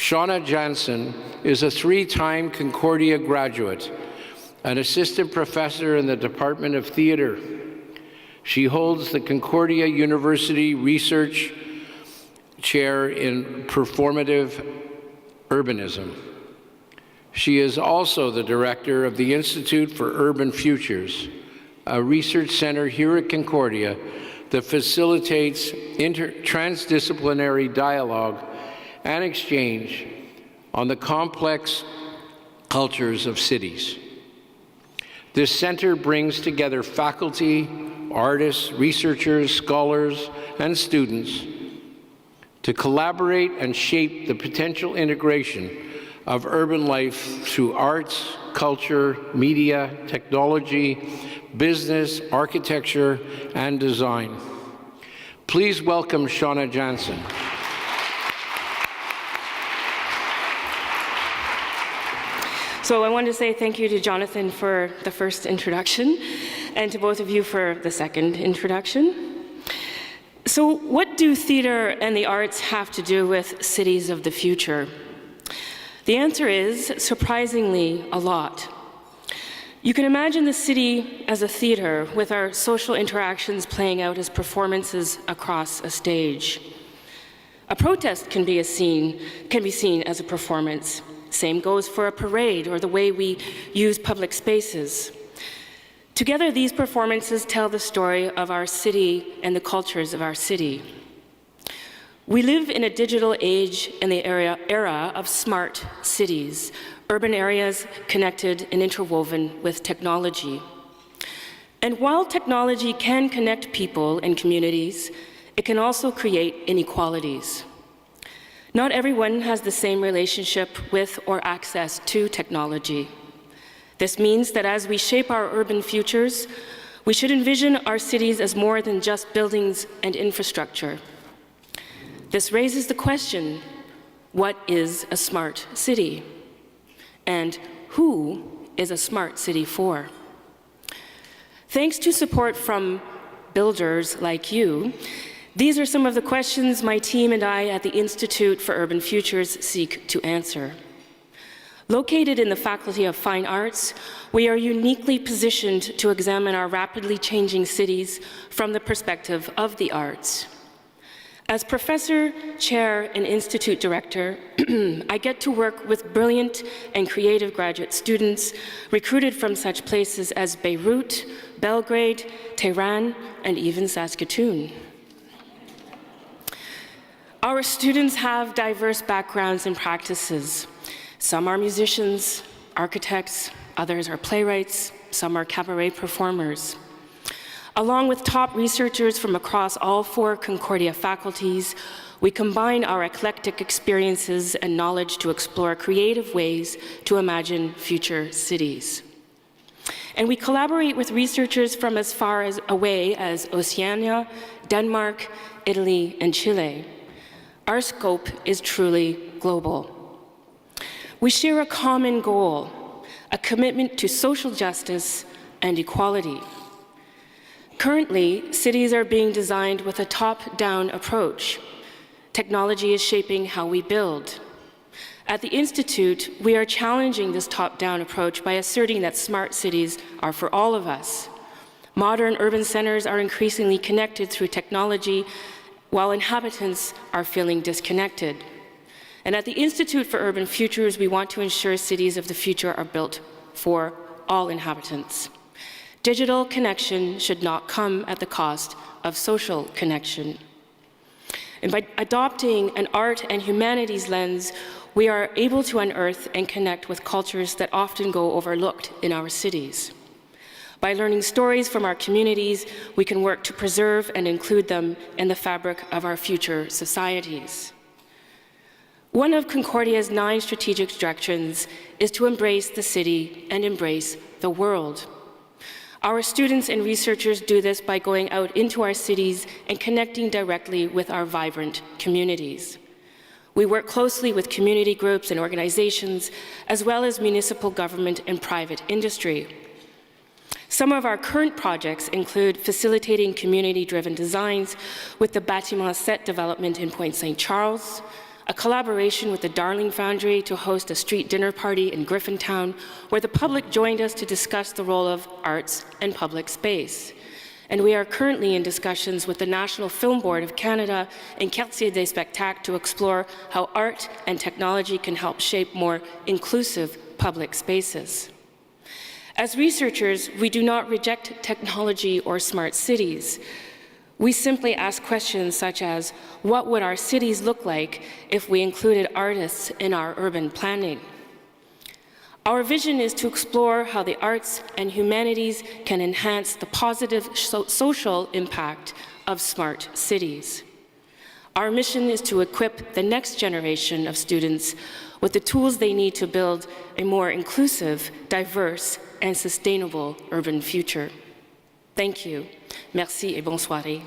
Shauna Jansen is a 3-time Concordia graduate, an assistant professor in the Department of Theatre. She holds the Concordia University Research Chair in Performative Urbanism. She is also the director of the Institute for Urban Futures, a research center here at Concordia that facilitates transdisciplinary dialogue and exchange on the complex cultures of cities. This center brings together faculty, artists, researchers, scholars, and students to collaborate and shape the potential integration of urban life through arts, culture, media, technology, business, architecture, and design. Please welcome Shauna Jansen. So I want to say thank you to Jonathan for the first introduction, and to both of you for the second introduction. So what do theater and the arts have to do with cities of the future? The answer is, surprisingly, a lot. You can imagine the city as a theater with our social interactions playing out as performances across a stage. A protest can be seen as a performance. Same goes for a parade or the way we use public spaces. Together, these performances tell the story of our city and the cultures of our city. We live in a digital age in the era of smart cities, urban areas connected and interwoven with technology. And while technology can connect people and communities, it can also create inequalities. Not everyone has the same relationship with or access to technology. This means that as we shape our urban futures, we should envision our cities as more than just buildings and infrastructure. This raises the question, what is a smart city? And who is a smart city for? Thanks to support from builders like you, these are some of the questions my team and I at the Institute for Urban Futures seek to answer. Located in the Faculty of Fine Arts, we are uniquely positioned to examine our rapidly changing cities from the perspective of the arts. As professor, chair, and institute director, I get to work with brilliant and creative graduate students recruited from such places as Beirut, Belgrade, Tehran, and even Saskatoon. Our students have diverse backgrounds and practices. Some are musicians, architects, others are playwrights, some are cabaret performers. Along with top researchers from across all 4 Concordia faculties, we combine our eclectic experiences and knowledge to explore creative ways to imagine future cities. And we collaborate with researchers from as far away as Oceania, Denmark, Italy, and Chile. Our scope is truly global. We share a common goal, a commitment to social justice and equality. Currently, cities are being designed with a top-down approach. Technology is shaping how we build. At the Institute, we are challenging this top-down approach by asserting that smart cities are for all of us. Modern urban centers are increasingly connected through technology, while inhabitants are feeling disconnected. And at the Institute for Urban Futures, we want to ensure cities of the future are built for all inhabitants. Digital connection should not come at the cost of social connection. And by adopting an art and humanities lens, we are able to unearth and connect with cultures that often go overlooked in our cities. By learning stories from our communities, we can work to preserve and include them in the fabric of our future societies. One of Concordia's 9 strategic directions is to embrace the city and embrace the world. Our students and researchers do this by going out into our cities and connecting directly with our vibrant communities. We work closely with community groups and organizations, as well as municipal government and private industry. Some of our current projects include facilitating community-driven designs with the Bâtiment 7 development in Pointe St. Charles, a collaboration with the Darling Foundry to host a street dinner party in Griffintown, where the public joined us to discuss the role of arts and public space. And we are currently in discussions with the National Film Board of Canada and Quartier des Spectacles to explore how art and technology can help shape more inclusive public spaces. As researchers, we do not reject technology or smart cities. We simply ask questions such as, what would our cities look like if we included artists in our urban planning? Our vision is to explore how the arts and humanities can enhance the positive social impact of smart cities. Our mission is to equip the next generation of students with the tools they need to build a more inclusive, diverse, and sustainable urban future. Thank you. Merci et bonne soirée.